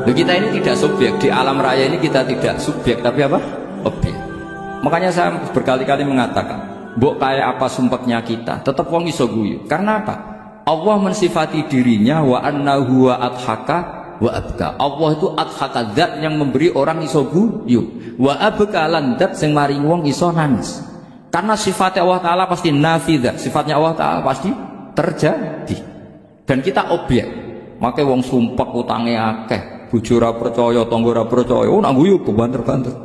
Kita ini tidak subjek, di alam raya ini kita tidak subjek, tapi apa? Objek. Makanya saya berkali-kali mengatakan, mbok kayak apa sumpeknya kita, tetap wong iso guyu. Karena apa? Allah mensifati dirinya wa annahu wa adhaka wa abka. Allah itu adhaka, zat yang memberi orang iso guyu. Wa abka lan zat sing maring wong iso nangis. Karena sifatnya Allah Ta'ala pasti nafidah, sifatnya Allah Ta'ala pasti terjadi. Dan kita objek. Makanya wong sumpek utange akeh, bojo ora percaya, tangga ora percaya, oh nak guyu banter-banter.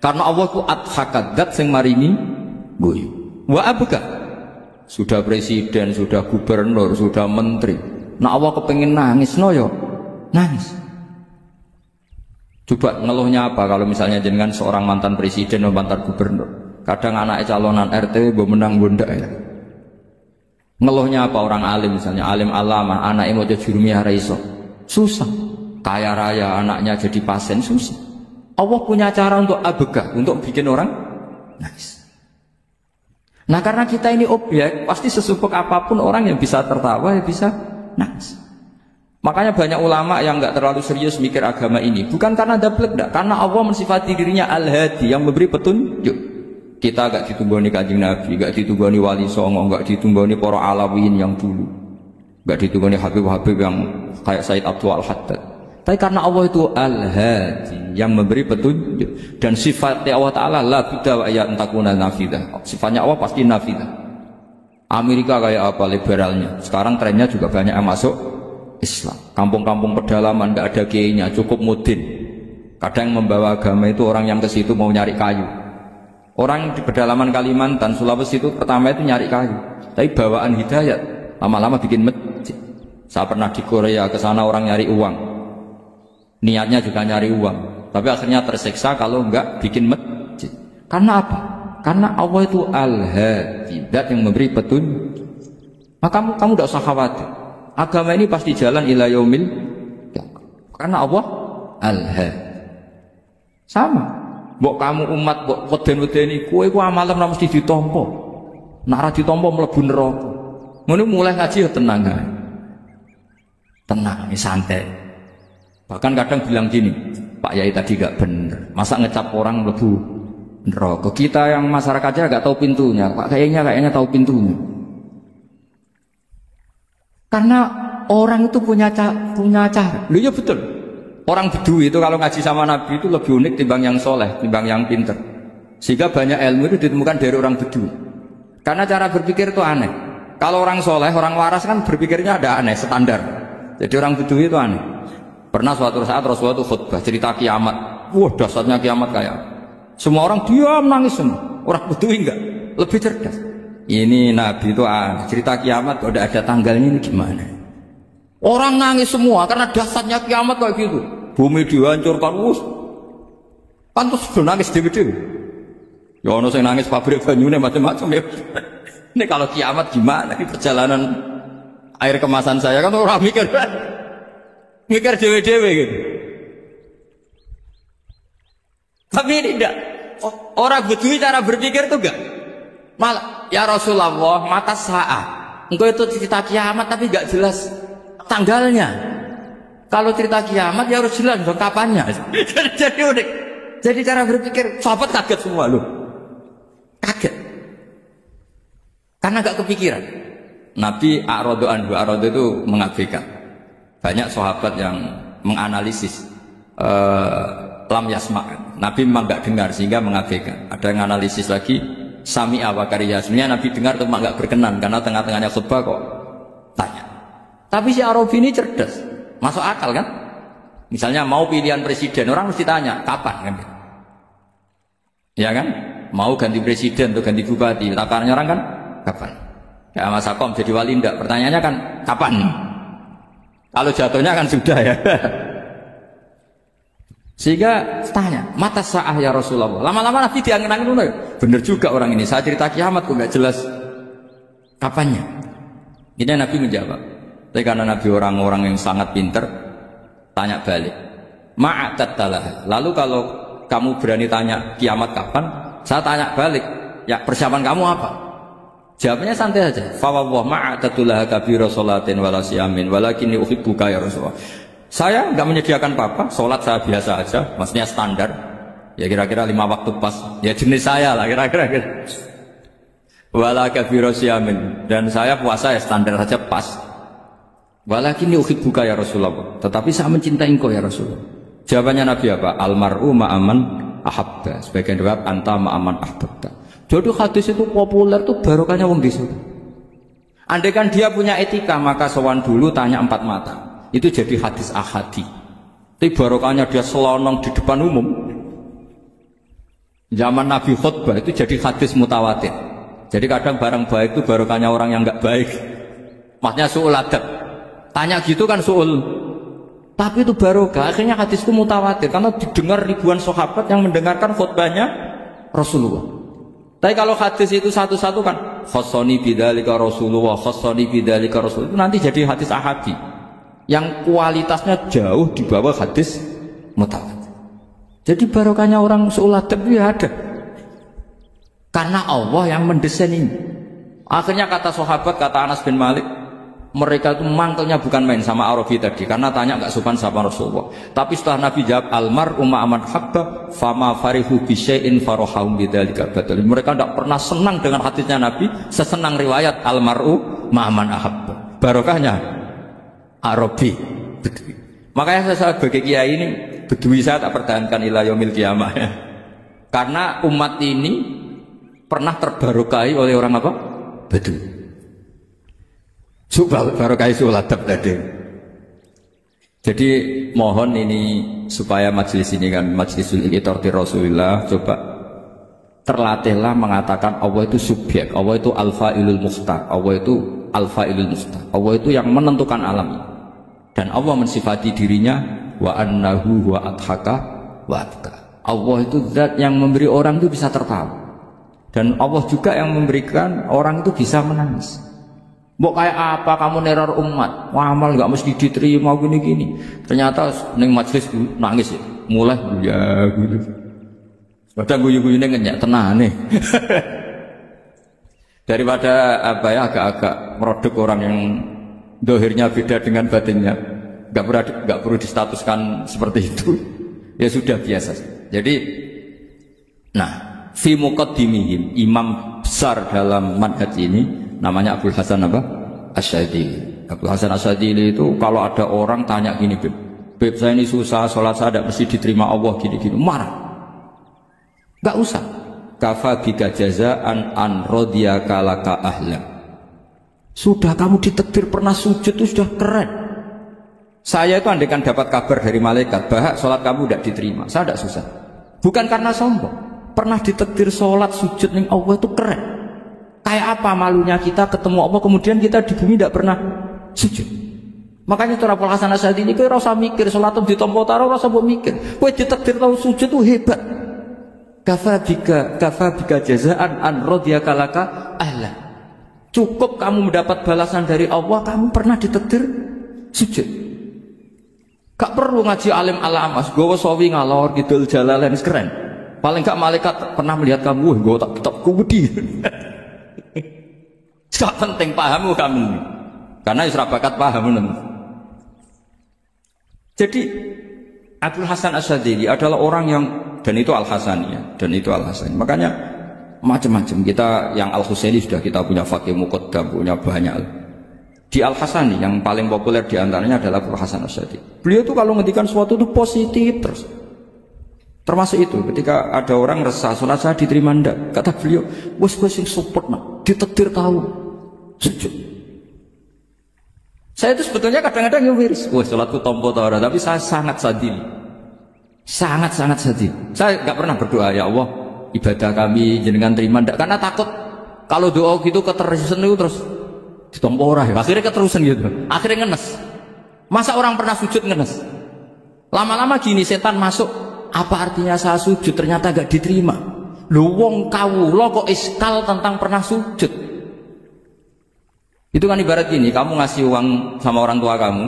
Karena Allah itu adhaka, zat sing maringi guyu. Wa abka, sudah presiden, sudah gubernur, sudah menteri, nah Allah kepengen nangis, no yo nangis. Coba ngeluhnya apa kalau misalnya jenengan seorang mantan presiden atau mantan gubernur, kadang anaknya calonan RT gue menang bunda ya. Ngeluhnya apa orang alim, misalnya alim alama, anaknya mau jadi jurumiyah raiso, susah. Kaya raya anaknya jadi pasien, susah. Allah punya cara untuk abega, untuk bikin orang nangis. Nah karena kita ini objek, pasti sesupek apapun orang yang bisa tertawa, ya bisa nangis. Makanya banyak ulama yang nggak terlalu serius mikir agama ini, bukan karena dablek, karena Allah mensifati dirinya Al-Hadi, yang memberi petunjuk. Kita gak ditunggoni Kanjeng Nabi, gak ditunggoni Wali Songo, gak ditunggoni para alawin yang dulu, gak ditunggoni Habib-Habib yang kayak Said Abdul Al-Haddad. Tapi karena Allah itu Al-Hadi, yang memberi petunjuk. Dan sifatnya Allah Ta'ala la bidda wa ya entakuna nafidah. Sifatnya Allah pasti nafidah. Amerika kayak apa liberalnya, sekarang trennya juga banyak yang masuk Islam. Kampung-kampung pedalaman gak ada kiainya, cukup mudin. Kadang yang membawa agama itu orang yang ke situ mau nyari kayu. Orang di pedalaman Kalimantan, Sulawesi itu pertama itu nyari kayu, tapi bawaan hidayat, lama-lama bikin masjid. Saya pernah di Korea, ke sana orang nyari uang, niatnya juga nyari uang, tapi akhirnya tersiksa kalau enggak bikin masjid. Karena apa? Karena Allah itu Al-Hadi, zat yang memberi petunjuk. Maka kamu tidak usah khawatir, agama ini pasti jalan ila yaumil qiyamah. Karena Allah Al-Hadi. Sama. Mbok kamu umat mbok weden-wedeni kowe ku amalan ora mesti ditampa. Nek ora ditampa mlebu neraka. Ngono mulai ngaji ya tenang ae. Tenang, santai. Bahkan kadang bilang gini, Pak Yai tadi gak bener. Masa ngecap orang mlebu neraka? Kita yang masyarakatnya gak tahu pintunya. Pak kayaknya tahu pintunya. Karena orang itu punya cara. Lho ya betul. Orang Bedui itu kalau ngaji sama Nabi itu lebih unik timbang yang soleh, timbang yang pinter. Sehingga banyak ilmu itu ditemukan dari orang Bedui. Karena cara berpikir itu aneh. Kalau orang soleh, orang waras kan berpikirnya ada aneh, standar. Jadi orang Bedui itu aneh. Pernah suatu saat Rasulullah itu khutbah cerita kiamat. Wah dasarnya kiamat kayak. Semua orang diam nangis semua. Orang Bedui enggak, lebih cerdas. Ini Nabi itu aneh. Cerita kiamat kalau ada tanggalnya ini gimana? Orang nangis semua karena dasarnya kiamat kayak gitu. Bumi dihancurkan, pantas sudah nangis dewe-dewe. Ya ono sing nangis pabrik banyune macam-macam ya. Ini kalau kiamat gimana? Ini perjalanan air kemasan saya kan orang mikir dewe-dewe gitu. Tapi ini tidak. Orang Bedui cara berpikir itu enggak. Malah ya Rasulullah mata saat. Engkau itu cerita kiamat tapi enggak jelas tanggalnya. Kalau cerita kiamat ya harus jelas dong kapannya. Jadi unik. Jadi cara berpikir sahabat kaget semua loh. Kaget. Karena gak kepikiran. Nabi a'radu anhu, a'radu itu mengabaikan. Banyak sahabat yang menganalisis lam yasma'. Nabi memang gak dengar sehingga mengabaikan. Ada yang analisis lagi sami'a wa kariya. Sebenarnya Nabi dengar itu memang gak berkenan karena tengah-tengahnya khutbah kok tanya. Tapi si Arabi ini cerdas. Masuk akal kan? Misalnya mau pilihan presiden, orang mesti tanya kapan kan? Ya kan? Mau ganti presiden atau ganti bupati, takarannya orang kan kapan? Ya Mas Akom jadi wali enggak? Pertanyaannya kan kapan? Kalau jatuhnya kan sudah ya. Sehingga tanya, mata sa'ah ya Rasulullah. Lama-lama Nabi diangin-angin, bener juga orang ini. Saya cerita kiamat kok nggak jelas kapannya. Ini Nabi menjawab. Tapi karena Nabi orang-orang yang sangat pinter, tanya balik. Ma'atattalah. Lalu kalau kamu berani tanya kiamat kapan, saya tanya balik. Ya persiapan kamu apa? Jawabannya santai saja. Fa wallah ma'atattalah kabira sholatin wala siyamin walakinni uhibbuka ya Rasulullah. Saya nggak menyediakan apa-apa, sholat saya biasa aja, maksudnya standar. Ya kira-kira 5 waktu pas. Ya jenis saya lah kira-kira. Wala kabiru siyamin, dan saya puasa ya standar saja pas. Walakin uhibbuka ya Rasulullah, tetapi saya mencintai engkau ya Rasulullah. Jawabannya Nabi apa? Almar'u ma'aman ahabba. Sebagian riwayat anta ma'aman ahbabta. Jadi hadis itu populer tuh barokahnya wong desa. Andai kan dia punya etika, maka sowan dulu tanya 4 mata. Itu jadi hadis ahadi. Tapi barokahnya dia selonong di depan umum. Zaman Nabi khutbah itu jadi hadis mutawatir. Jadi kadang barang baik itu barokahnya orang yang nggak baik. Maksudnya su'ul adab. Tanya gitu kan su'ul. Tapi itu barokah. Akhirnya hadis itu mutawatir karena didengar ribuan sahabat yang mendengarkan khutbahnya Rasulullah. Tapi kalau hadis itu satu-satu kan khassani bidzalika Rasulullah, khassani bidzalika Rasulullah, itu nanti jadi hadis ahadi yang kualitasnya jauh di bawah hadis mutawatir. Jadi barokahnya orang su'ul adab itu ya ada. Karena Allah yang mendesain ini. Akhirnya kata sahabat, kata Anas bin Malik, mereka itu mangkelnya bukan main sama Arabi tadi, karena tanya nggak sopan sama Rasulullah. Tapi setelah Nabi jawab almar'u ma'aman habba fama farihu bisyai'in farahum bidzalika badal. Mereka tidak pernah senang dengan hadisnya Nabi sesenang riwayat almar'u ma'aman ahabba. Barokahnya Arabi. Makanya saya sebagai kiai ini bedui saya tak pertahankan ila yaumil qiyamah ya. Karena umat ini pernah terbarokai oleh orang apa? Badui. Barokai suladab tadi. Jadi mohon ini supaya majelis ini kan majlisul iqtorti Rasulullah, coba terlatihlah mengatakan Allah itu subjek, Allah itu al-fa'ilul mukhtar, Allah itu al-fa'ilul mukhtar, Allah itu yang menentukan alam. Dan Allah mensifati dirinya wa annahu wa adhaka wa abka. Allah itu zat yang memberi orang itu bisa tertawa. Dan Allah juga yang memberikan orang itu bisa menangis. Mbok kayak apa kamu neror umat, amal nggak mesti diterima gini-gini. Ternyata neng majelis nangis ya, mulai ya gitu. Padahal guyu-guyune ngenyak tenang nih. Daripada apa ya agak-agak merodok orang yang dohirnya beda dengan batinnya, nggak perlu distatuskan seperti itu. Ya sudah biasa. Jadi, nah. Fi muqaddimihim, imam besar dalam manhaj ini namanya Abdul Hasan apa? Asyadili. Abdul Hasan Asyadili itu kalau ada orang tanya gini, Beb saya ini susah, sholat saya tidak mesti diterima Allah gini-gini, marah. Gak usah. Kafa bika jazaan an radiyaka laka ahla. Sudah kamu ditakdir pernah sujud itu sudah keren. Saya itu andaikan dapat kabar dari malaikat bahwa sholat kamu tidak diterima, saya tidak susah. Bukan karena sombong. Pernah ditakdir sholat sujud ning Allah itu keren. Kayak apa malunya kita ketemu Allah kemudian kita di bumi tidak pernah sujud. Makanya cara Abdul Hasan Asyadili kowe ora usah mikir sholat ditampa taro ora usah mbok mikir. Kowe ditakdir tau sujud itu hebat. Kafa bika jazaan an radiyaka laka ahla. Cukup kamu mendapat balasan dari Allah, kamu pernah ditakdir sujud. Gak perlu ngaji alim alamas, gowo sawi ngalor kidul jalalain keren. Paling gak malaikat pernah melihat kamu, gue tak tetap kubudi. Gak penting pahamu kamu, karena isra bakat paham. Jadi Abdul Hasan Asyadili adalah orang yang, dan itu Al-Hasani ya, dan itu Al-Hasani. Makanya macam-macam kita yang Al-Husaini sudah kita punya Faqih Muqaddam, punya banyak. Di Al-Hasani yang paling populer diantaranya adalah Abdul Hasan Asyadili. Beliau tuh kalau ngendikan sesuatu itu positif terus. Termasuk itu ketika ada orang resah sholat saya diterima ndak, kata beliau wes sing support nak ditakdir tahu sujud. Saya itu sebetulnya kadang-kadang ngewiris wes sholatku tompo tawara, tapi saya sangat sadil, sangat sadil. Saya nggak pernah berdoa ya Allah ibadah kami jenengan terima ndak, karena takut kalau doa gitu keterusan itu terus ditompo ora ya, akhirnya keterusan gitu, akhirnya ngenes. Masa orang pernah sujud ngenes, lama-lama gini setan masuk. Apa artinya saya sujud ternyata gak diterima? Lu wong kawula kok iskal tentang pernah sujud. Itu kan ibarat gini, kamu ngasih uang sama orang tua kamu,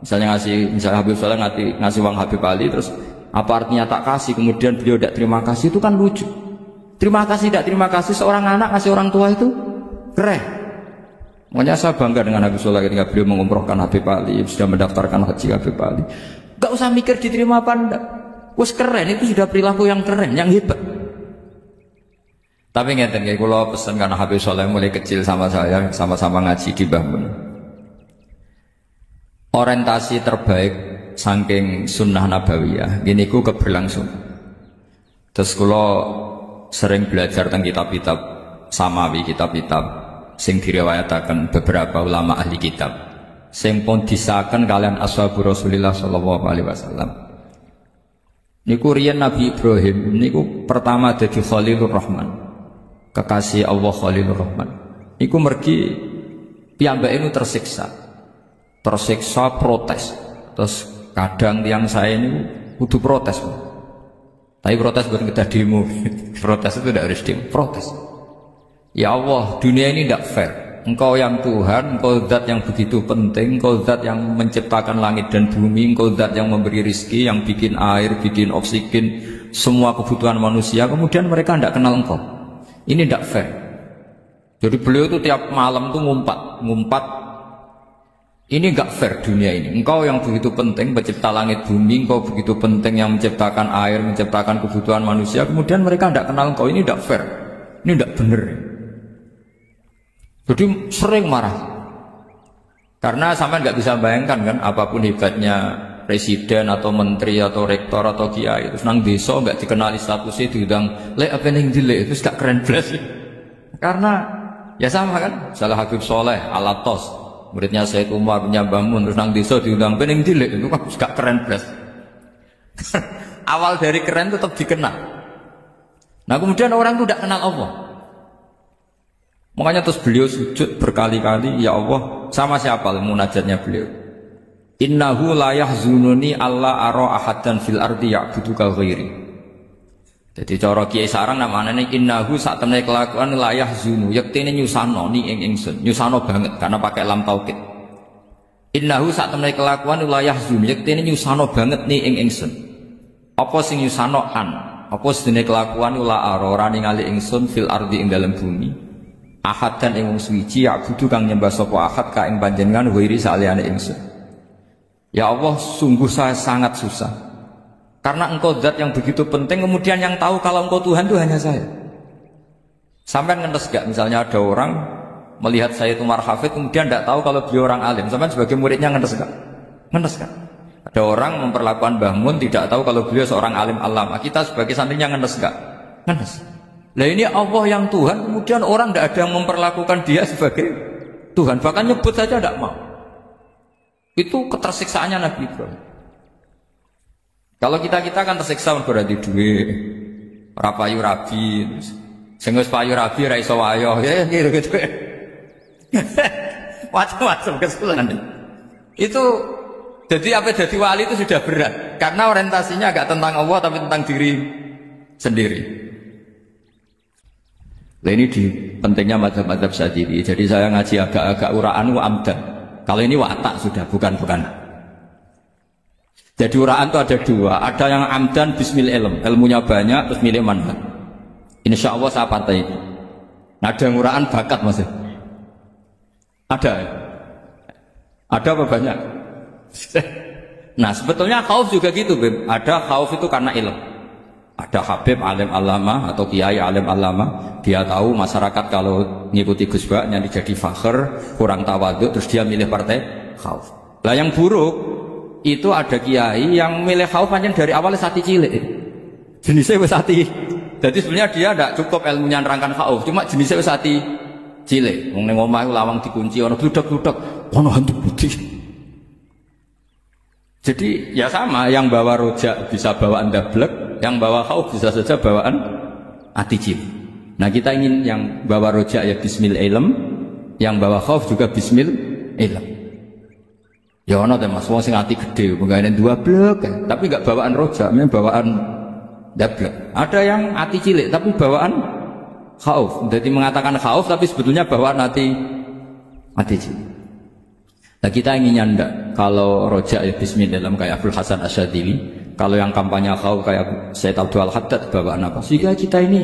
misalnya Habib Soleh ngasih uang Habib Ali, terus apa artinya tak kasih, kemudian beliau tidak terima kasih, itu kan lucu. Terima kasih tidak terima kasih, seorang anak ngasih orang tua itu keren. Makanya saya bangga dengan Habib Soleh ketika beliau mengumrohkan Habib Ali, sudah mendaftarkan haji Habib Ali. Gak usah mikir diterima apa enggak. Wes keren, itu sudah perilaku yang keren, yang hebat. Tapi ngeten kayak kalau pesan karena Habib Soleh mulai kecil sama saya, sama-sama ngaji di Mbah Mun. Orientasi terbaik saking sunnah nabawiyah gini ku keberlangsung. Terus kalau sering belajar tentang kitab-kitab samawi, kitab-kitab sing diriwayataken beberapa ulama ahli kitab sing pun disahkan kalian ashabu Rasulillah sallallahu alaihi wasallam. Niku riyen Nabi Ibrahim niku pertama dadi Khalilur Rahman, kekasih Allah Khalilur Rahman. Niku mergi piyambake nu tersiksa protes. Terus kadang tiang saya ini kudu protes, tapi protes bukan kita demo. Protes itu tidak harus demo, protes. Ya Allah, dunia ini tidak fair. Engkau yang Tuhan, Engkau zat yang begitu penting, Engkau zat yang menciptakan langit dan bumi, Engkau zat yang memberi rizki, yang bikin air, bikin oksigen, semua kebutuhan manusia. Kemudian mereka tidak kenal Engkau. Ini tidak fair. Jadi beliau itu tiap malam tuh ngumpat. Ini enggak fair dunia ini. Engkau yang begitu penting pencipta langit bumi, Engkau begitu penting yang menciptakan air, menciptakan kebutuhan manusia. Kemudian mereka tidak kenal Engkau. Ini enggak fair. Ini enggak benar. Jadi sering marah. Karena sampai enggak bisa bayangkan kan, apapun hebatnya presiden atau menteri atau rektor atau kiai itu nang desa enggak dikenali statusnya, diundang lek apa ning dilek itu gak keren blas. Karena ya sama kan, salah Habib Soleh Alatos, muridnya Sayyid Umar bin Mbah Mun, terus nang desa diundang pening dilek, itu kan gak keren blas. Awal dari keren tetap dikenal. Nah kemudian orang itu tidak kenal Allah. Makanya terus beliau sujud berkali-kali, ya Allah, sama siapa munajatnya beliau? Innahu la yahzununi alla ara ahadan fil ardi ya'buduka ghairi. Jadi cara kiai sarang namanya innahu sak temene kelakuan la yahzunu, yektene nyusano ni ing ingsun, nyusano banget karena pakai lam taukid. Innahu sak temene kelakuan la yahzunu, yektene nyusano banget ni ing ingsun. Apa sing nyusano an? Apa sedene kelakuan la ora ningali ingsun fil ardi ing dalam bumi. Ahad dan ing wong suci ya'budu kang nyembah sapa ahad ka ing panjenengan ghairi saliyane ingsun. Ya Allah, sungguh saya sangat susah. Karena Engkau zat yang begitu penting, kemudian yang tahu kalau Engkau Tuhan itu hanya saya. Sampai ngenes gak? Misalnya ada orang melihat saya itu Umar Hafid, kemudian tidak tahu kalau beliau orang alim. Sampai sebagai muridnya ngenes gak? Ngenes gak? Ada orang memperlakukan Mbah Mun tidak tahu kalau beliau seorang alim alama. Kita sebagai santrinya ngenes gak? Ngenes. Lah ini Allah yang Tuhan, kemudian orang tidak ada yang memperlakukan dia sebagai Tuhan. Bahkan nyebut saja tidak mau. Itu ketersiksaannya Nabi Ibrahim. Kalau kita kan tersiksa berarti duit, rapayu rabi, sehingga payu rabi ra iso wayo, ya gitu. Macam-macam kesalahan. Itu jadi apa jadi wali itu sudah berat, karena orientasinya agak tentang Allah tapi tentang diri sendiri. Nah ini di pentingnya mazhab-mazhab Syadzili. Jadi saya ngaji agak-agak uraan wa amdan. Kalau ini watak sudah bukan. Jadi uraan itu ada dua, ada yang amdan bismil ilm, ilmunya banyak terus milih manhaj. Insya Allah saya partai itu. Nah, ada yang uraan bakat mas. Ada apa banyak? Nah sebetulnya khauf juga gitu, Beb. Ada khauf itu karena ilmu. Ada Habib alim alama atau kiai alim alama, dia tahu masyarakat kalau ngikuti Gus Bak nanti jadi fakhr, kurang tawaduk, terus dia milih partai khauf. Lah yang buruk itu ada kiai yang milih khauf hanya dari awalnya sati cilik, jenisnya wis sati. Jadi sebenarnya dia tidak cukup ilmunya nerangkan khauf, cuma jenisnya wis sati cilik. Wong ning omah lawang dikunci, ono bludak-bludak, ono hantu putih. Jadi ya sama, yang bawa rojak bisa bawaan dablek, yang bawa khauf bisa saja bawaan ati cilik. Nah kita ingin yang bawa rojak ya bismil ilm, yang bawa khauf juga bismil ilm. Ya ono teh Mas, wong sing ati gede, penggawean dua blek, tapi enggak bawaan rojak, memang bawaan dablek. Ada yang ati cilik tapi bawaan khauf. Jadi mengatakan khauf tapi sebetulnya bawaan ati cilik. Nah kita inginnya ndak, kalau rojak ya bismillah kayak Abdul Hasan Asyadzili, kalau yang kampanye khauf kayak Sayyid Abdul Haddad bawaan apa? Sehingga kita ini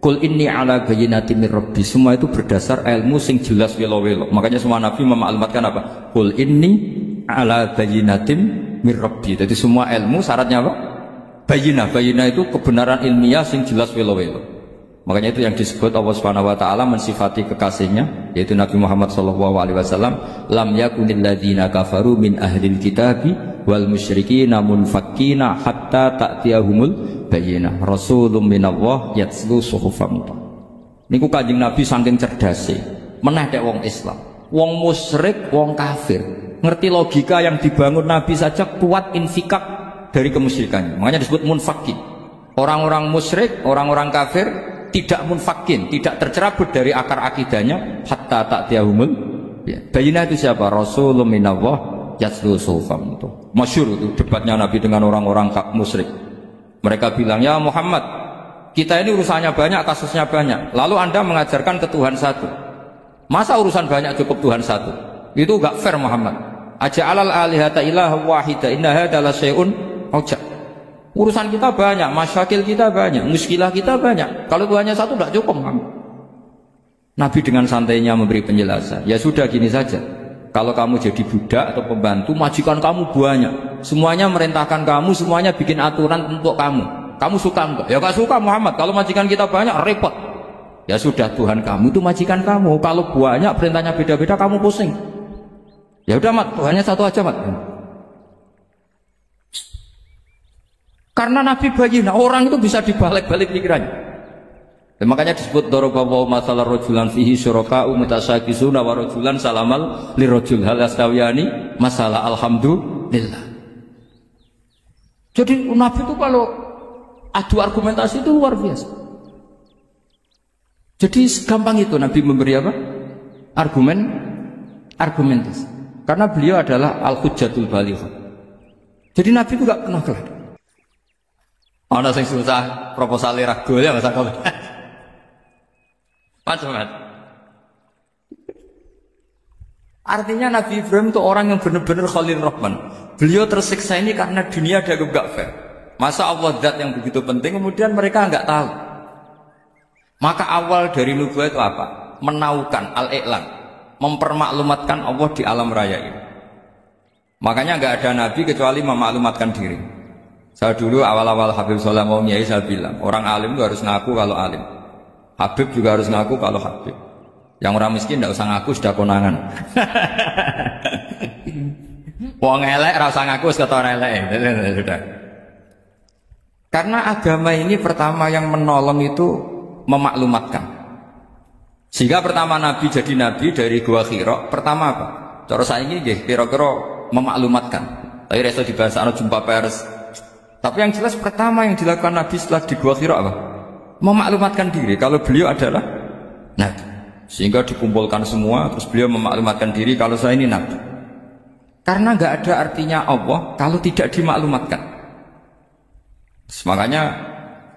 Qul inni ala bayyinatin mir rabbi. Semua itu berdasar ilmu sing jelas welo-welo. Makanya semua nabi memaklumatkan apa? Qul inni ala bayyinatin mir rabbi. Jadi semua ilmu syaratnya apa? Bayyinah. Bayyinah itu kebenaran ilmiah sing jelas welo-welo. Makanya itu yang disebut Allah Subhanahu wa taala mensifati kekasihnya yaitu Nabi Muhammad sallallahu alaihi wasallam, lam yakunil ladzina kafaru min ahlil kitabi wal musyrikina munfakkina hatta ta'tiyahumul bayyinah rasulun minallah yatslu suhufan. Niku Kanjeng Nabi saking cerdase meneh nek wong Islam, wong musyrik, wong kafir ngerti logika yang dibangun Nabi saja kuat infikak dari kemusyrikannya. Makanya disebut munfakin. Orang-orang musyrik, orang-orang kafir tidak munfakin, tidak tercerabut dari akar akidahnya hatta ta'tiyahumul bayyinah. Itu siapa? Rasulun minallah yatslu suhufan. Itu masyhur itu debatnya Nabi dengan orang-orang musyrik. Mereka bilang, ya Muhammad, kita ini urusannya banyak, kasusnya banyak, lalu anda mengajarkan ke Tuhan satu. Masa urusan banyak cukup Tuhan satu? Itu gak fair Muhammad. Aja'alal alihata ilaha wahida inna hadha la syai'un ujab. Urusan kita banyak, masyakil kita banyak, muskilah kita banyak. Kalau Tuhannya satu tidak cukup Muhammad. Nabi dengan santainya memberi penjelasan. Ya sudah gini saja. Kalau kamu jadi budak atau pembantu, majikan kamu banyak, semuanya merintahkan kamu, semuanya bikin aturan untuk kamu. Kamu suka enggak? Ya gak suka Muhammad. Kalau majikan kita banyak repot. Ya sudah, Tuhan kamu itu majikan kamu. Kalau banyak perintahnya beda-beda, kamu pusing. Ya udah Mat, Tuhannya satu aja Mat. Karena Nabi bayyinah, orang itu bisa dibalik-balik pikirannya. Dan makanya disebut daraballahu mathalan rajulan fihi syuraka'u mutasyakisuna wa rajulan salamal lirajul hal yastawiyani masalah alhamdulillah. Jadi Nabi itu kalau adu argumentasi itu luar biasa. Jadi gampang itu Nabi memberi apa? Argumentasi. Karena beliau adalah al-hujjatul balighah. Jadi Nabi itu gak pernah kalah. Ana sing susah proposal ragu ya Mas Akmal. Macam-macam. Artinya Nabi Ibrahim itu orang yang benar-benar Khalil Rahman. Beliau tersiksa ini karena dunia dianggap gak fair. Masa Allah zat yang begitu penting kemudian mereka nggak tahu. Maka awal dari nubuah itu apa? Menaukan al-i'lan, mempermaklumatkan Allah di alam raya ini. Makanya nggak ada nabi kecuali memaklumatkan diri. Saya dulu awal-awal Habib Soleh mau nyai saya bilang orang alim itu harus ngaku kalau alim. Habib juga harus ngaku kalau Habib. Yang orang miskin tidak usah ngaku sudah konangan. Wong elek rasa ngaku kata elek sudah. Karena agama ini pertama yang menolong itu memaklumatkan. Sehingga pertama Nabi jadi Nabi dari Gua Hira pertama apa? Cara saya ini kira-kira memaklumatkan. Tapi reso dibahas jumpa pers. Tapi yang jelas pertama yang dilakukan Nabi setelah di Gua Hira apa? Memaklumatkan diri kalau beliau adalah Nabi. Sehingga dikumpulkan semua, terus beliau memaklumatkan diri kalau saya ini Nabi. Karena nggak ada artinya Allah kalau tidak dimaklumatkan. Makanya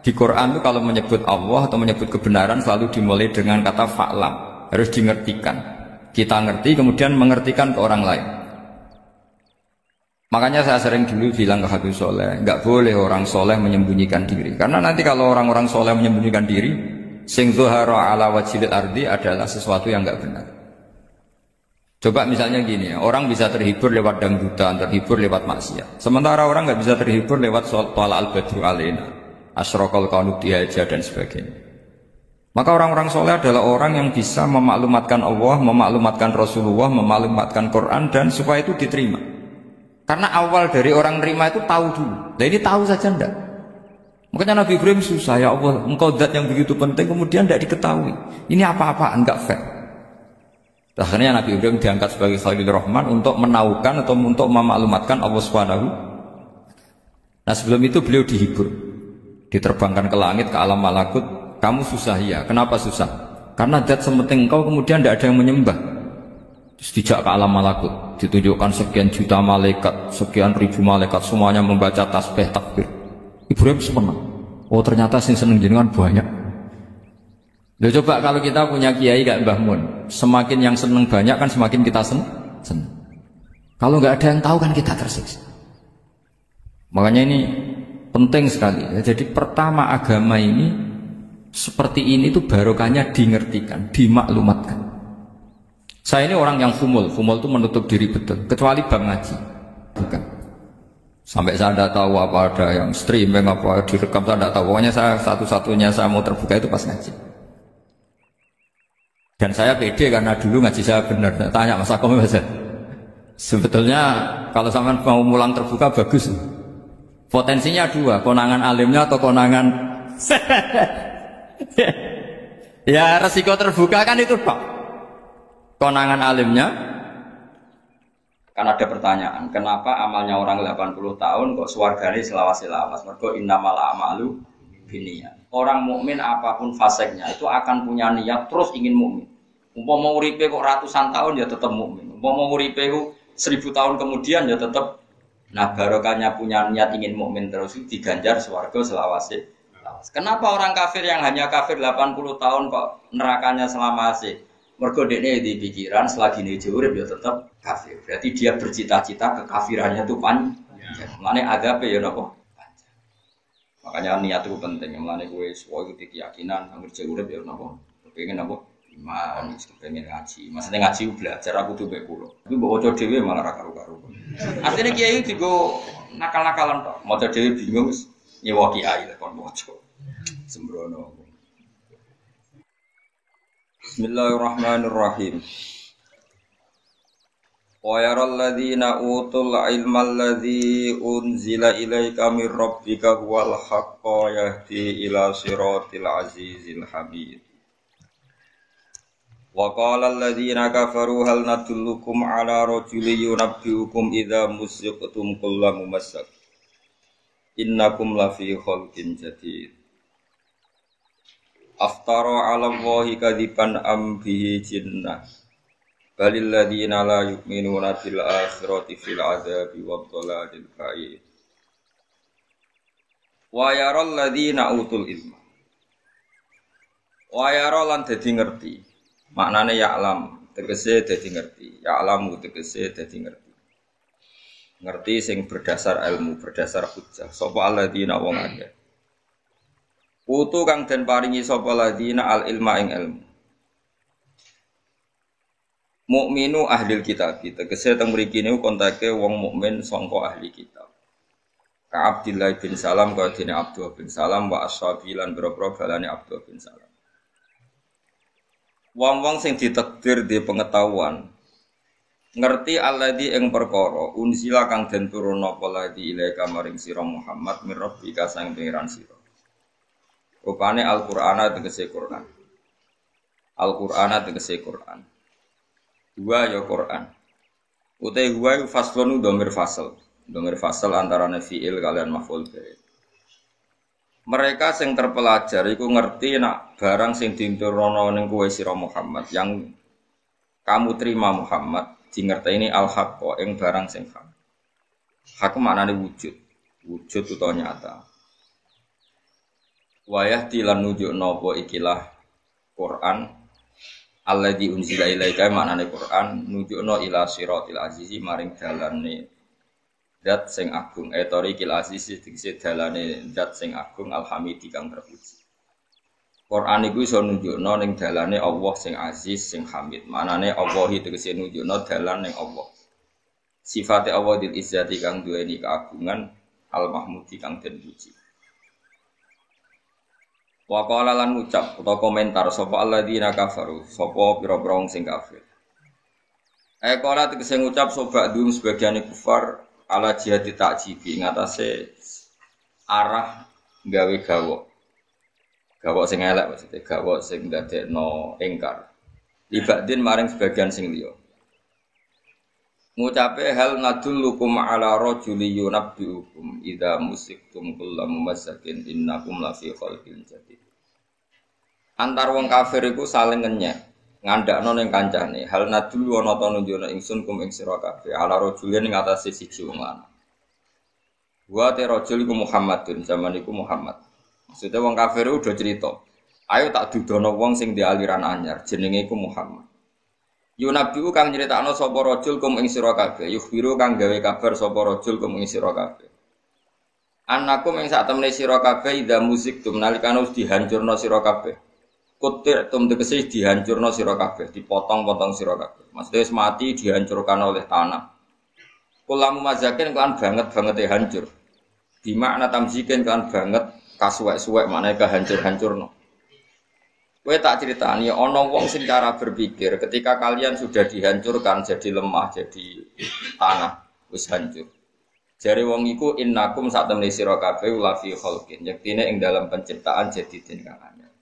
di Quran itu kalau menyebut Allah atau menyebut kebenaran selalu dimulai dengan kata fa'lam, harus dimengertikan. Kita ngerti kemudian mengertikan ke orang lain. Makanya saya sering dulu bilang ke Habib Soleh, nggak boleh orang soleh menyembunyikan diri. Karena nanti kalau orang-orang soleh menyembunyikan diri, sing zuhara ala wajhil ardi adalah sesuatu yang nggak benar. Coba misalnya gini, orang bisa terhibur lewat dangdutan, terhibur lewat maksiat. Sementara orang nggak bisa terhibur lewat thala al-badru alaina, asyraqal qanut dihaja dan sebagainya. Maka orang-orang soleh adalah orang yang bisa memaklumatkan Allah, memaklumatkan Rasulullah, memaklumatkan Quran dan supaya itu diterima. Karena awal dari orang nerima itu tahu dulu. Nah ini tahu saja enggak. Makanya Nabi Ibrahim susah, ya Allah, engkau zat yang begitu penting kemudian tidak diketahui. Ini apa-apaan, enggak fair. Akhirnya Nabi Ibrahim diangkat sebagai Khalil Rahman untuk menaukan atau untuk memaklumatkan Allah Subhanahu. Nah sebelum itu beliau dihibur, diterbangkan ke langit, ke alam malakut. Kamu susah ya, kenapa susah? Karena zat sementing engkau kemudian tidak ada yang menyembah. Terus dijak ke alam malakut, ditunjukkan sekian juta malaikat, sekian ribu malaikat, semuanya membaca tasbih takbir. Ibrahim senang. Oh ternyata sing seneng jenengan banyak. Loh coba kalau kita punya kiai gak Mbah Mun, semakin yang seneng banyak kan semakin kita seneng. Kalau nggak ada yang tahu kan kita tersiksa. Makanya ini penting sekali. Jadi pertama agama ini seperti ini tuh barokahnya dingertikan, dimaklumatkan. Saya ini orang yang fumul itu menutup diri betul, kecuali bab ngaji, bukan. Sampai saya tidak tahu apa ada yang streaming apa direkam, saya tidak tahu. Pokoknya saya satu-satunya saya mau terbuka itu pas ngaji. Dan saya pede karena dulu ngaji saya benar. Tanya Mas Akom Mas. Sebetulnya kalau sampean mau mulang terbuka bagus. Potensinya dua, konangan alimnya atau konangan ya resiko terbuka kan itu Pak. Konangan alimnya kan ada pertanyaan, kenapa amalnya orang 80 tahun kok swargane selawas-selawas? Mergo innamal a'malu binniyat. Orang mukmin apapun faseknya itu akan punya niat terus ingin mukmin. Umpama uripe kok ratusan tahun ya tetap mukmin. Umpama uripe 1000 tahun kemudian ya tetap. Nah, barokahnya punya niat ingin mukmin terus diganjar swarga selawase. Kenapa orang kafir yang hanya kafir 80 tahun kok nerakanya selawase? Mergo dekne di pikiran selagi ini urip ya tetap kafir. Berarti dia bercita-cita kekafirannya itu panjang. Mulane agape ya napa? Panjang. Makanya niat itu penting. Mulane kowe suwe iki keyakinan anggere urip ya napa? Kepengin napa? Iman, kepengin ngaji. Maksudnya ngaji belajar aku tuh mbek kula. Tapi mbok waca dhewe malah ra karo-karo. Asline kiai digo nakal-nakalan tok. Maca dhewe bingung wis nyewa kiai lek kon maca. Sembrono. Bismillahirrahmanirrahim. Wa yaral ladzina utul ilma alladzi unzila ilaika mir rabbika huwal haqqu yahdi ila siratil azizil hamid. Wa qala alladzina kafaru hal nadullukum ala rajulin yunabbiukum idza musiqtum kullu mumassak. Innakum lafi khalqin jadid. Aftara 'ala Allahi kadziban am bihi jinnah balil ladzina la yu'minuna bil akhirati fil 'adzabi wad dhalalil ba'id. Wa yaral ladzina utul ilma. Wa yara lan dadi ngerti. Maknane ya'lam tegese dadi ngerti. Ya'lamu tegese dadi ngerti. Ngerti sing berdasar ilmu, berdasar hujjah. Sapa alladzina wong akeh. Utu kang den paringi sapa ladina al ilma ing ilmu. Mukminu ahlil kitab, tegese teng mriki niku kontake wong mukmin sangka ahli kitab. Ka Abdullah bin Salam ka dene Abdullah bin Salam wa ashabi lan boro-boro balane Abdullah bin Salam. Wong-wong sing ditakdir di pengetahuan ngerti alladzi ing perkara unsila kang den turun apa ladzi ilaika maring sira Muhammad min rabbika sang pangeran sira. Rupane Al-Qur'ana tegese Qur'an. Al-Qur'ana tegese Qur'an. Dua ya Qur'an. Utai huwa faslun dhamir fasal. Dhamir fasal antarane fi'il kalian maf'ul bih. Mereka sing terpelajar iku ngerti nak barang sing diturunno ning kowe sira Muhammad yang kamu terima Muhammad dingerteni al-haqqa ing barang sing hak. Hak maknane wujud. Wujud utawa nyata. Wayah tilan nunjuk nopo ikilah Quran alladzi unzila ilaika maknane Quran nunjukno ila siratil azizi maring dalane zat sing agung etorikil azizi tegese dalane zat sing agung alhamidi kang terpuji. Quran iku iso nunjukno ning dalane Allah sing aziz sing hamid. Maknane Allah tegese nunjukno dalan ning Allah. Sifate Allah dil izzati kang duweni keagungan al mahmudi kang den puji. Wa qala lan ngucap utawa komentar sapa alladzina kafaru sapa pira-pira wong sing kafir. Qala tegese ngucap sapa dum sebagian kufar ala jihad ta'jibi ngatasé arah gawe gawok. Gawok sing elek maksudnya gawok sing ndadekno ingkar. Libadin maring sebagian sing liya. Ngucape hal nadullukum ala rajuli yunabbiukum idza musiktum kullu mumassakin innakum lafi khalqin jadid. Antar wong kafir iku saling ngenyek, ngandakno ning kancane. Hal nadullu ana ta nunjukna ingsun kum ing sira kabeh ala rajuli ning atase siji wong lanang. Wa te rajul iku Muhammadun, zaman iku Muhammad. Maksudnya wong kafir udah cerita, ayo tak dudono wong sing di aliran anyar, jenenge iku Muhammad. Yunabiu kang nyritakno sapa rajul kum ing sira kabeh, yukhbiru kang gawe kabar sapa rajul kum ing sira kabeh. Annakum ing sak temene sira kabeh ida musik tum nalikane wis dihancurna sira kabeh. Kutir tum tegese dihancurna sira kabeh, dipotong-potong sira kabeh. Maksudnya wis mati dihancurkan oleh tanah. Kulamu mazakin kan banget-banget hancur. Di makna tamzikin kan banget kasuwek-suwek maknane kehancur-hancurno. Kowe tak critani ana wong sing cara berpikir ketika kalian sudah dihancurkan jadi lemah, jadi tanah, wis hancur. Jare wong iku innakum sak temene sira kabeh la fi khalqin. Yektine ing dalam penciptaan jadidin kang anyar.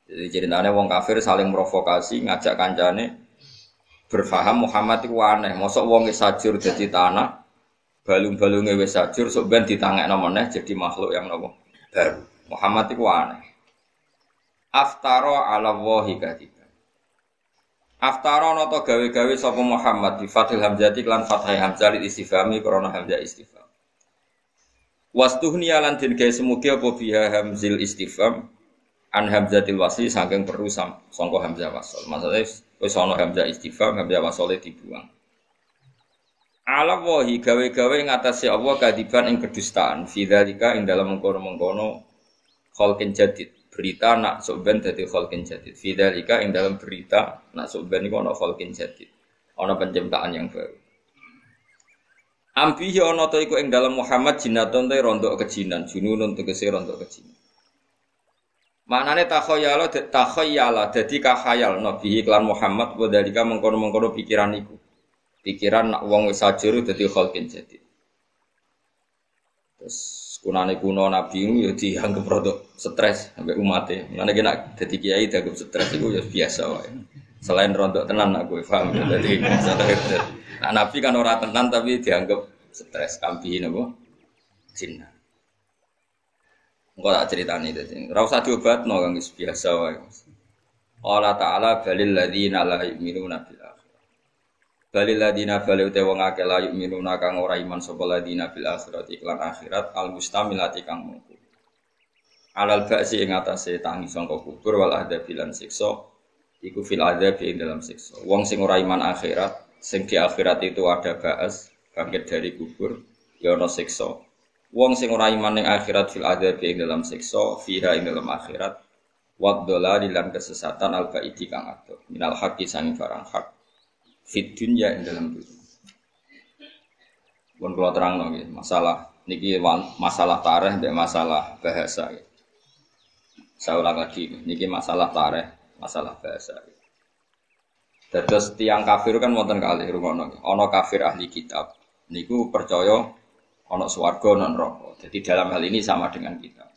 Jadi ceritane wong kafir saling provokasi ngajak kancane berfaham Muhammad iku aneh. Mosok wong wis sajur dadi tanah, balung-balunge wis sajur sok ben ditangekno meneh jadi makhluk yang nopo baru. Muhammad iku aneh. Aftara ala wahi kadiba. Aftara nata gawe-gawe sapa Muhammad di Fathil Hamzati lan Fathai Hamzah li istifhami krana hamzah istifham. Wastuhniya lan den gawe semugi apa biha hamzil istifham an hamzatil wasli saking perlu sangka hamzah wasl. Maksudnya wis ana hamzah istifham, hamzah wasle dibuang. Ala wahi gawe-gawe ngatasi Allah kadiban ing kedustaan. Fi dzalika ing dalam mengkono-mengkono khalqin jadid. Berita nak subban dadi khalqin jadid. Fi dzalika ing dalam berita nak subban iku ana khalqin jadid. Ana penciptaan yang baru. Ambihi ana ta iku ing dalam Muhammad jinnatun te rondok kejinan, jununun tegese rondok kejinan. Maknane takhayyala dadi kakhayal nabi iklan Muhammad wa dzalika mengkono-mengkono pikiran iku. Pikiran nak wong wis sajur dadi khalqin jadid. Terus kunane kuno nabi itu ya dianggap rodok stres sampai umatnya. Mulane nek dadi kiai dianggap stres itu ya biasa wae. Selain rodok tenan aku paham dadi nah, nabi kan ora tenan tapi dianggap stres kampihin apa? Jinna. Engko tak critani dadi. Ora usah diobatno kang wis biasa wae. Allah Ta'ala balil ladzina la yu'minuna bil Balil ladina balil te wong akeh la yu'minuna kang ora iman sapa ladina bil akhirat iklan akhirat al mustamilati kang mungku. Alal ba'si ing atase tangi sangka kubur wal adzab lan siksa iku fil adzab ing dalam siksa. Wong sing ora iman akhirat, sing di akhirat itu ada ba'as, bangkit dari kubur, ya ana siksa. Wong sing ora iman ning akhirat fil adzab ing dalam siksa, fiha ing dalam akhirat wa dhalal lan kesesatan al ba'idi kang ado. Minal haqqi sang barang hak. Fit dunya ing dalam dunya. Pun kula terangno nggih, masalah niki masalah tarikh mbek masalah bahasa. Saya ulang lagi, niki masalah tarikh, masalah bahasa. Dados tiyang kafir kan wonten kalih rungono. Ana kafir ahli kitab niku percaya ana swarga ana neraka. Jadi dalam hal ini sama dengan kita.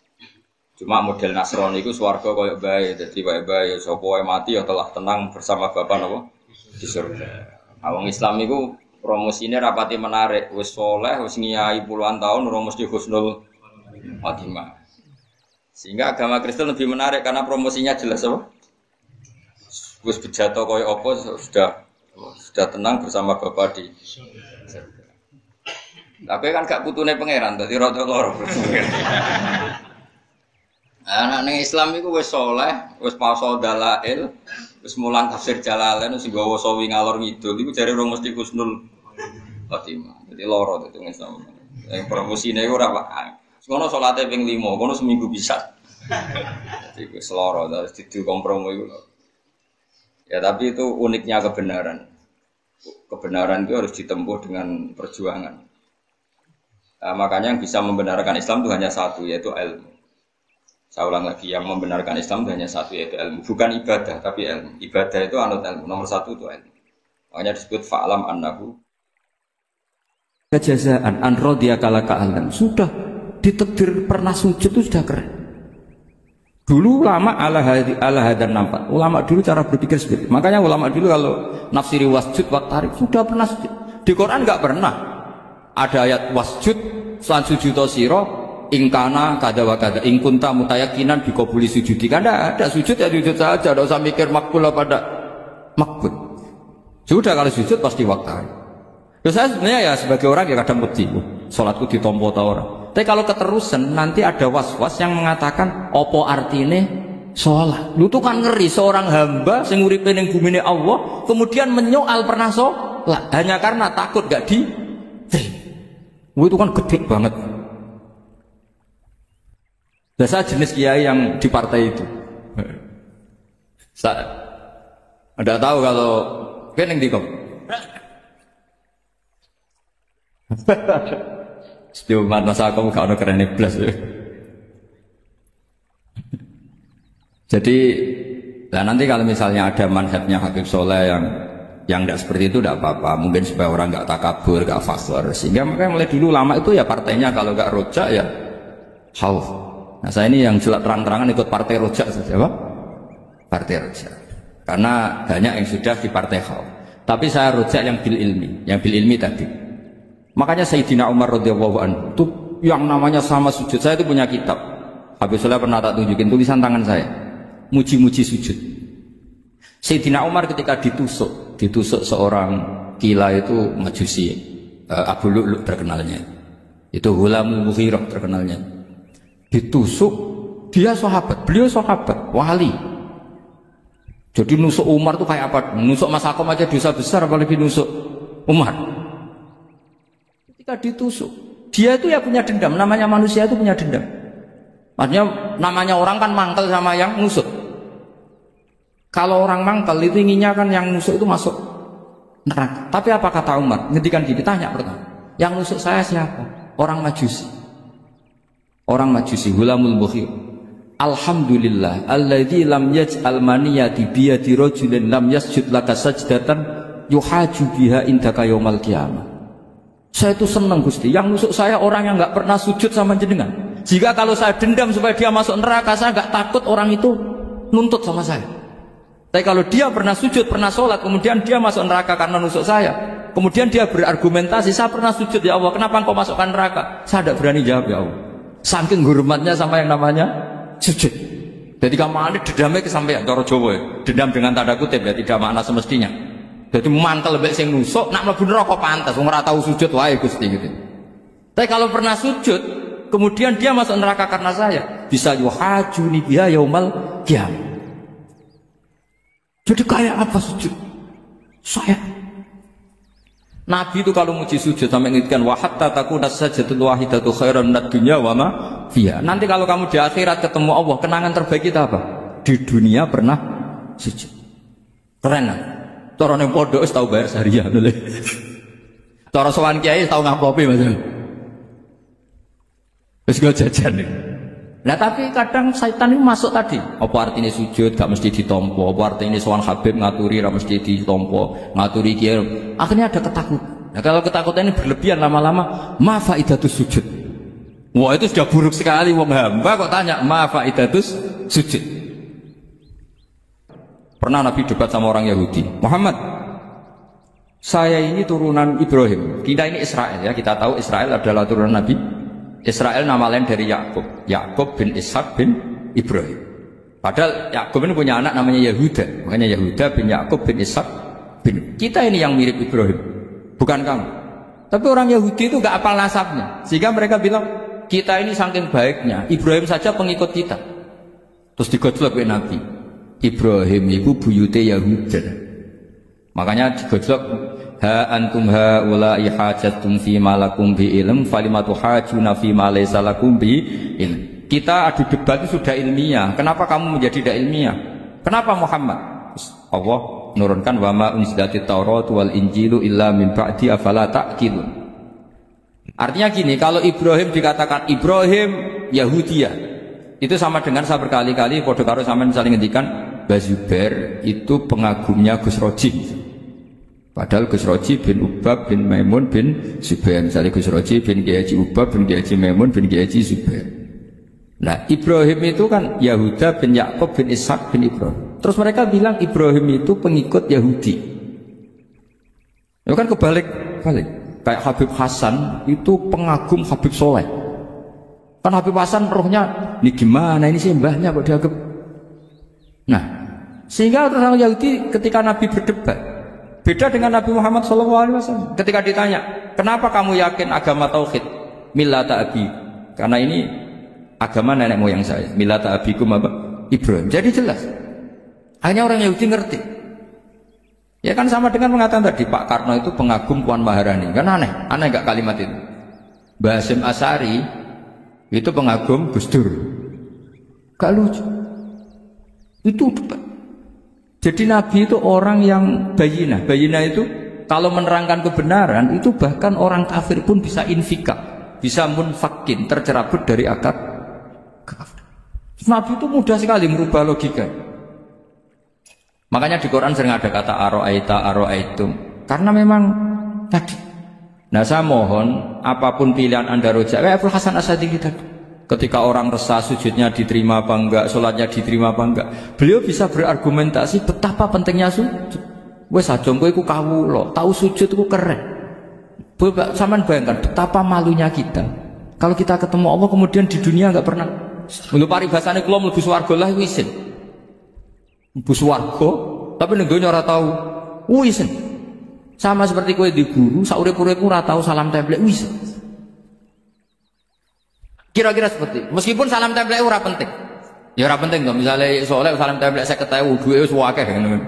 Cuma model Nasrani iku swarga koyo bae, dadi bae-bae sapa wae mati ya telah tenang bersama Bapa napa? Di surga. Awang Islam itu promosinya rapati menarik, wis soleh, wis ngiyai puluhan tahun, ora mesti husnul khotimah. Sehingga agama Kristen lebih menarik karena promosinya jelas apa? Wis bejato koyo apa sudah tenang bersama Bapa di surga. Tapi kan gak putune pangeran, dadi rada loro. Anak ning Islam iku wis soleh, wis paso dalail, wis mulang tafsir Jalalain sing gawa sawi ngalor ngidul iku jare ora mesti husnul khotimah. Dadi loro dadi wong Islam. Yang promosine ora wae. Ngono salate ping 5, kono seminggu bisa. Dadi wis loro terus didu kompromi iku. Ya tapi itu uniknya kebenaran. Kebenaran itu harus ditempuh dengan perjuangan. Nah, makanya yang bisa membenarkan Islam itu hanya satu, yaitu ilmu. Saya ulang lagi, yang membenarkan Islam hanya satu, yaitu ilmu. Bukan ibadah, tapi ilmu. Ibadah itu anut ilmu. Nomor satu itu ilmu. Makanya disebut fa'alam annahu kejazaan an radiyakala ka'alam. Sudah ditakdir pernah sujud itu sudah keren. Dulu ulama ala hadan nampak. Ulama dulu cara berpikir seperti itu. Makanya ulama dulu kalau nafsiri wasjud wa tarik sudah pernah sujud. Di Quran enggak pernah ada ayat wasjud lan sujudo sira ingkana kada wa kada ingkunta mutayakinan dikabuli sujudi. Kan ada sujud ya sujud saja, tidak usah mikir makbul apa tidak makbul. Sudah kalau sujud pasti waktu. Ya saya sebenarnya ya sebagai orang yang kadang wedi, salatku ditompo ta ora. Tapi kalau keterusan nanti ada was-was yang mengatakan opo artine sholat. Lu tuh kan ngeri seorang hamba sing uripe ning bumine Allah kemudian menyoal pernah sholat hanya karena takut gak di. Itu kan gede banget. Biasa jenis kiai yang di partai itu. Saya tidak tahu kalau kan yang dikom. Setiap masa kamu gak ada keren iblis. Jadi, nah nanti kalau misalnya ada manhajnya Habib Soleh yang tidak seperti itu tidak apa-apa. Mungkin supaya orang nggak takabur, nggak fakir. Sehingga makanya mulai dulu lama itu ya partainya kalau nggak rojak ya khauf. Nah saya ini yang jelas terang-terangan ikut partai rojak saja, apa? Partai rojak. Karena banyak yang sudah di partai khauf. Tapi saya rojak yang bil ilmi tadi. Makanya Sayyidina Umar radhiyallahu anhu itu yang namanya sama sujud. Saya itu punya kitab. Habis saya pernah tak tunjukin tulisan tangan saya. Muji-muji sujud. Sayyidina Umar ketika ditusuk seorang gila itu Majusi, Abu Lu'lu' terkenalnya. Itu Ghulamul Mughirah terkenalnya. Ditusuk, dia sahabat, beliau sahabat, wali. Jadi nusuk Umar tuh kayak apa? Nusuk Mas Akom aja dosa besar, apalagi nusuk Umar. Ketika ditusuk, dia itu ya punya dendam. Namanya manusia itu punya dendam. Maksudnya namanya orang kan mangkel sama yang nusuk. Kalau orang mangkel itu inginnya kan yang nusuk itu masuk neraka. Tapi apa kata Umar? Ngendikan gini, tanya pertama. Yang nusuk saya siapa? Orang Majusi. Orang Majusi, Ghulamul Mughirah. Alhamdulillah alladzi lam yaj'al maniyati biyadi rajulin lam yasjud laka sajdatan yuhaju biha indaka yaumal qiyamah. Saya itu senang Gusti, yang nusuk saya orang yang nggak pernah sujud sama jenengan. Jika kalau saya dendam supaya dia masuk neraka, saya nggak takut orang itu nuntut sama saya. Tapi kalau dia pernah sujud, pernah sholat, kemudian dia masuk neraka karena nusuk saya, kemudian dia berargumentasi, saya pernah sujud ya Allah, kenapa engkau masukkan neraka? Saya tidak berani jawab ya Allah. Saking hormatnya sama yang namanya sujud. Jadi kamane dendamnya kesampaian cara Jawa ya. Dendam dengan tanda kutip ya, tidak makna semestinya. Jadi mantel mbek sing nusuk nak mlebu neraka pantes wong ora tau sujud wae Gusti gitu. Tapi kalau pernah sujud, kemudian dia masuk neraka karena saya, bisa yuhajuni biha yaumal qiyamah. Jadi kayak apa sujud? Saya Nabi itu kalau muji sujud sampai ngingatkan wa hatta takuna sajdatul wahidatu khairan minad dunya wa ma fiha. Nanti kalau kamu di akhirat ketemu Allah, kenangan terbaik kita apa? Di dunia pernah sujud. Keren kan? Cara ning pondok wis tau bayar syariah lho. Cara sowan kiai tau ngampopi Mas. Wis go jajan nih. Nah tapi kadang syaitan itu masuk tadi. Apa artinya sujud gak mesti ditompo? Apa artinya sowan Habib ngaturi gak mesti ditompo? Ngaturi kiai. Akhirnya ada ketakutan. Nah kalau ketakutan ini berlebihan lama-lama, ma faidatus sujud. Wah itu sudah buruk sekali. Wong hamba kok tanya ma faidatus sujud. Pernah Nabi debat sama orang Yahudi. Muhammad, saya ini turunan Ibrahim. Kita ini Israel ya. Kita tahu Israel adalah turunan Nabi. Israel nama lain dari Yakub. Yakub bin Ishak bin Ibrahim. Padahal Yakub ini punya anak namanya Yahuda. Makanya Yahuda bin Yakub bin Ishak bin. Kita ini yang mirip Ibrahim, bukan kamu. Tapi orang Yahudi itu gak apal nasabnya. Sehingga mereka bilang, kita ini saking baiknya, Ibrahim saja pengikut kita. Terus digojlok oleh Nabi. Ibrahim itu buyute Yahuda. Makanya digojlok, ha antum haula'i hajatum fi ma lakum bi ilm falimatu hajuna fi ma laysa lakum bi ilm. Kita adu debat itu sudah ilmiah. Kenapa kamu menjadi tidak ilmiah? Kenapa Muhammad? Allah menurunkan wa ma unzilatit Taurat wal Injilu illa min ba'di afala ta'qilun. Artinya gini, kalau Ibrahim dikatakan Ibrahim Yahudiyah, itu sama dengan saya berkali-kali podo karo sampean saling ngendikan Bazubair itu pengagumnya Gus Roji. Padahal Gus Roji bin Ubab bin Maimun bin Zubair. Misalnya Gus Roji bin Kiai Haji Ubab bin Kiai Haji Maimun bin Kiai Haji Zubair. Nah Ibrahim itu kan Yahuda bin Yakub bin Ishak bin Ibrahim. Terus mereka bilang Ibrahim itu pengikut Yahudi. Itu kan kebalik. Kayak Habib Hasan itu pengagum Habib Soleh. Kan Habib Hasan rohnya ini gimana ini sih mbahnya kok dianggap. Nah sehingga orang Yahudi ketika Nabi berdebat beda dengan Nabi Muhammad SAW. Ketika ditanya, kenapa kamu yakin agama tauhid? Millata abi. Karena ini agama nenek moyang saya. Millata abikum apa? Ibrahim. Jadi jelas. Hanya orang Yahudi ngerti. Ya kan sama dengan mengatakan tadi Pak Karno itu pengagum Puan Maharani. Kan aneh gak kalimat itu? Mbah Hasyim Asy'ari itu pengagum Gus Dur. Gak lucu. Itu jadi Nabi itu orang yang bayinah. Bayinah itu kalau menerangkan kebenaran itu bahkan orang kafir pun bisa infikak, bisa munfakin, tercerabut dari akar kafir. Nabi itu mudah sekali merubah logika. Makanya di Quran sering ada kata aro'aitum, karena memang tadi. Nah saya mohon apapun pilihan anda rojak, Abul Hasan Asy'adili tadi. Ketika orang resah sujudnya diterima apa enggak, sholatnya diterima apa enggak, beliau bisa berargumentasi betapa pentingnya sujud. Wes aja kowe iku kawula, tahu sujud iku keren. Sampeyan bayangkan betapa malunya kita kalau kita ketemu Allah kemudian di dunia enggak pernah. Lho paribasane kula mlebu swarga lah isin. Mlebu swarga tapi ning donya ora tahu isin. Sama seperti kowe di guru, saurip-uripmu ora tahu salam templek isin. Kira-kira seperti meskipun salam templek ora penting. Ya ora penting kok, misalnya soalnya salam templek 50.000 duwe wis akeh ngono.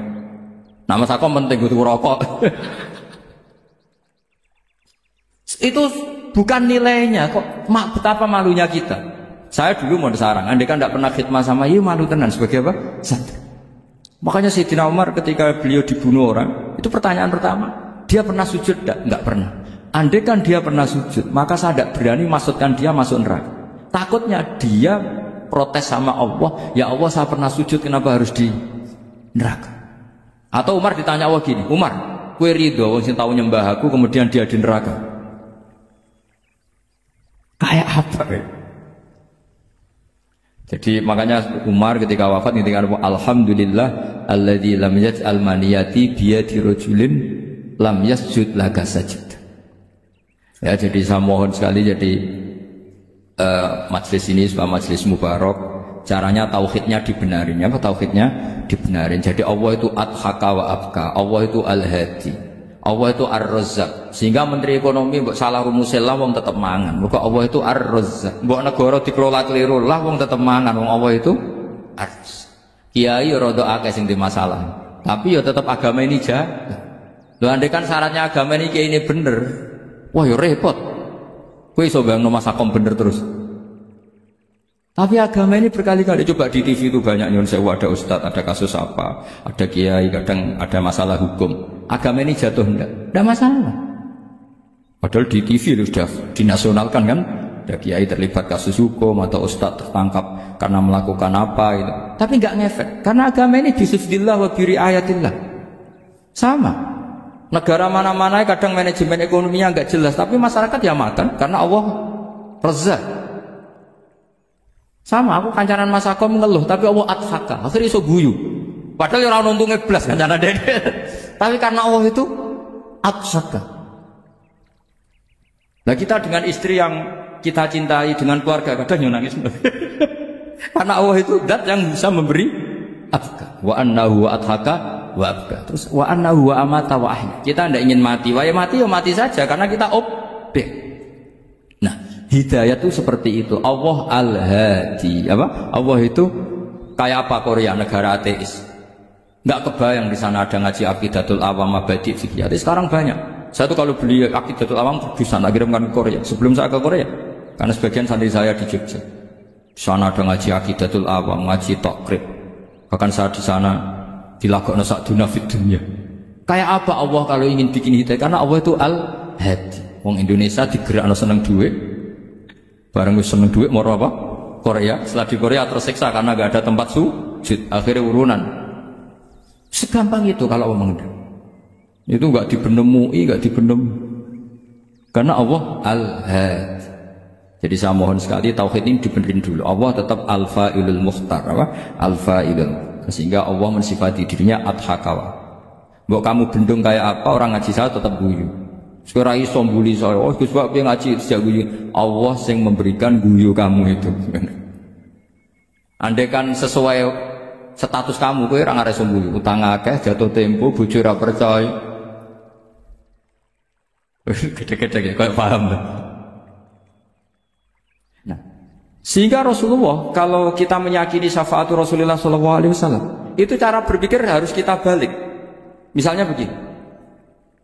Nama sakom penting kudu rokok. Itu bukan nilainya kok, betapa malunya kita. Saya dulu mau disarang, andai kan tidak pernah khidmah sama iya malu tenan sebagai apa? Santri. Makanya Sayyidina Umar ketika beliau dibunuh orang, itu pertanyaan pertama, dia pernah sujud enggak? Enggak pernah. Andai kan dia pernah sujud, maka saya tidak berani masukkan dia masuk neraka. Takutnya dia protes sama Allah, ya Allah saya pernah sujud, kenapa harus di neraka? Atau Umar ditanya Allah gini, Umar, kue ridho wong sing tau nyembah aku kemudian dia di neraka. Kayak apa? Jadi makanya Umar ketika wafat ketika alhamdulillah alladzi lam yaj'al maniyati biyadi rajulin lam yasjud laka sajid. Ya jadi saya mohon sekali jadi majelis ini sebuah majelis mubarak, caranya tauhidnya dibenarin. Apa tauhidnya dibenarin? Jadi Allah itu adhaka wa abka, Allah itu al-hadi, Allah itu ar-razzaq. Sehingga menteri ekonomi mbok salah rumusnya lah wong tetep mangan. Muga Allah itu ar-razzaq. Mbok negara dikelola keliru lah wong tetep mangan, wong Allah itu ar-razzaq. Kiai rada akeh sing di masalah. Tapi ya tetep agama ini jaga. Lho andai kan syaratnya agama ini kiai ini bener. Wah ya repot. Kowe iso bayangno masakom bener terus. Tapi agama ini berkali-kali coba di TV itu banyak nyun sewu, ada ustadz, ada kasus apa, ada kiai, kadang ada masalah hukum. Agama ini jatuh enggak masalah. Padahal di TV itu sudah dinasionalkan kan, ada kiai terlibat kasus hukum atau ustadz tertangkap karena melakukan apa itu. Tapi enggak ngefek, karena agama ini bisifdillah wa biri ayatillah. Sama. Negara mana-mana kadang manajemen ekonominya enggak jelas, tapi masyarakat ya makan karena Allah Razzaq. Sama, aku kancanan masakom ngeluh, tapi Allah adhaka, akhirnya iso guyu. Padahal orang untungnya belas kancanan dede. Tapi karena Allah itu adhaka. Nah kita dengan istri yang kita cintai, dengan keluarga, kadang nangis. Karena Allah itu zat yang bisa memberi adhaka. Wa annahu wa adhaka wa abka. Terus wa annahu wa amata wa ahya. Kita tidak ingin mati, ya mati saja, karena kita objek. Nah hidayah itu seperti itu. Allah al-hadi. Apa? Allah itu kayak apa Korea, negara ateis. Nggak kebayang di sana ada ngaji Aqidatul Awam, Mabadi' Fiqh. Sekarang banyak. Saya tuh kalau beli Aqidatul Awam terusan tak kirimkan ke Korea. Sebelum saya ke Korea, karena sebagian santri saya di Jogja. Di sana ada ngaji Aqidatul Awam, ngaji Takrib. Bahkan saya di sana dilakokno sakduna fid dunya. Kayak apa Allah kalau ingin bikin hidayah? Karena Allah itu al-hadi. Wong Indonesia digerakno seneng duit. Bareng wis seneng duit moro apa? Korea. Setelah di Korea tersiksa karena gak ada tempat sujud. Akhirnya urunan. Segampang itu kalau ngomong itu nggak dibenem MUI, nggak dibenem, karena Allah al-had. Jadi saya mohon sekali tauhid ini dibenerin dulu. Allah tetap al-fa'ilul mukhtar, apa? Al-fa'ilul, sehingga Allah mensifati dirinya adhakawa. Mbok kamu bendung kayak apa, orang ngaji saya tetap guyu. Sekarang iso mbuli saya, oh Gus Pak piye ngaji sejak guyu. Allah yang memberikan guyu kamu itu. Andai kan sesuai status kamu, kowe ora ngarep sembuh, utang akeh, jatuh tempo, bojo ora percaya. Gede-gede kayak paham. Nah, sehingga Rasulullah kalau kita meyakini syafaat Rasulullah SAW, itu cara berpikir harus kita balik. Misalnya begini,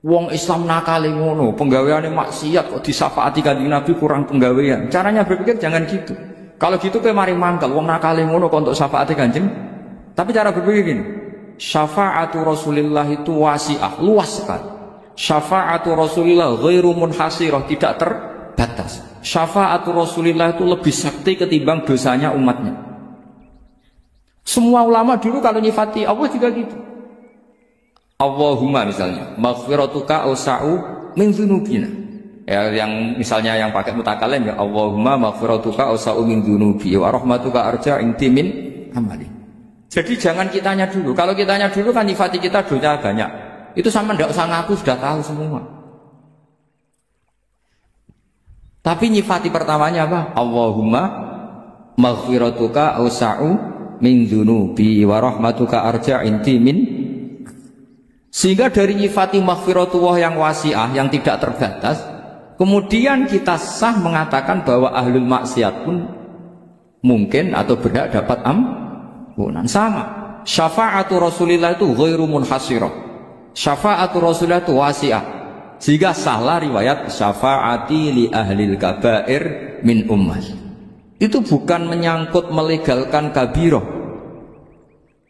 wong Islam nakal ngono, penggaweane maksiat kok disyafaati Kanjeng Nabi kurang penggawean. Caranya berpikir jangan gitu. Kalau gitu kowe mari mangkel wong nakale ngono kok untuk syafaate Kanjeng. Tapi cara berpikir gini, syafaatu Rasulillah itu wasi'ah, luas sekali. Syafaatu Rasulillah ghairu munhasirah, tidak terbatas. Syafaatu Rasulillah itu lebih sakti ketimbang dosanya umatnya. Semua ulama dulu kalau nyifati Allah juga gitu. Allahumma misalnya, maghfiratuka awsa'u min dzunubina. Ya, yang misalnya yang pakai mutakalim ya Allahumma maghfiratuka awsa'u min dzunubi wa rahmatuka arja inti min amali. Jadi jangan kitanya dulu. Kalau kitanya dulu kan nyifati kita dosa banyak. Itu sama ndak usah ngaku sudah tahu semua. Tapi nyifati pertamanya apa? Allahumma maghfiratuka awsa'u min dzunubi wa rahmatuka arja inti min. Sehingga dari nyifati maghfiratullah yang wasi'ah, yang tidak terbatas, kemudian kita sah mengatakan bahwa ahlul maksiat pun mungkin atau berhak dapat ampunan. Sama, syafaatu Rasulillah itu ghairu munhasirah, syafaatu Rasulillah itu wasi'ah. Sehingga sahlah riwayat syafaati li ahlil kabair min ummah. Itu bukan menyangkut melegalkan kabirah,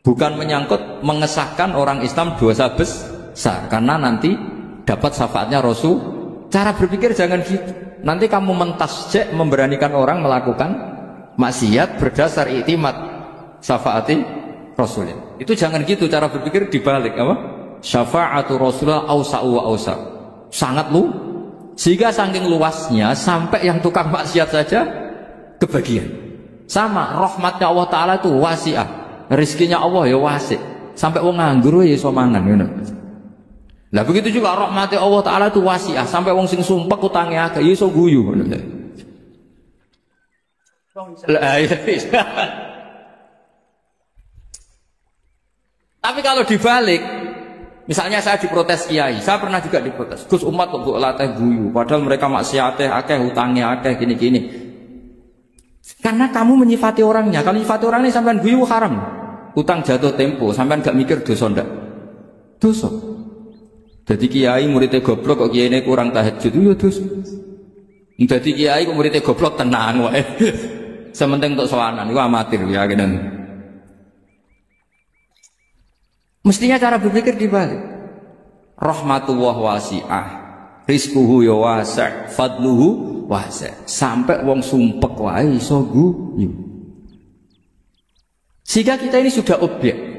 bukan menyangkut mengesahkan orang Islam dosa besar, karena nanti dapat syafaatnya Rasul. Cara berpikir jangan gitu. Nanti kamu mentasjek memberanikan orang melakukan maksiat berdasar iktimat syafaati Rasulnya. Itu jangan gitu cara berpikir, dibalik apa? Syafaatu Rasulullah awsa'u wa awsa'. Sangat lu. Sehingga saking luasnya sampai yang tukang maksiat saja kebagian. Sama rahmatnya Allah Ta'ala itu wasi'ah. Rizkinya Allah ya wasi, sampai wong nganggur ya iso mangan ngono. Lah begitu juga rahmati Allah Taala itu wasi'ah, sampai wong sing sumpek utange akeh ya iso guyu ngono. Tapi kalau dibalik, misalnya saya diprotes kiai, saya pernah juga diprotes. Gus umat kok mbok latih guyu, padahal mereka maksiate akeh, utange akeh gini-gini. Karena kamu menyifati orangnya. Kalau menyifati orangnya sampean guyu haram. Utang jatuh tempo, sampean gak mikir dosa ndak? Dosa. Jadi kiai muridnya goblok kok kiai ini kurang tahajud itu ya dosa. Jadi kiai kok muridnya goblok tenang wae. Sementing untuk sowanan itu amatir ya gitu. Mestinya cara berpikir dibalik. Rahmatullah wasi'ah, rizquhu ya wasi', fadluhu wasi'. Sampai wong sumpek wae iso guyu. Sehingga kita ini sudah objek.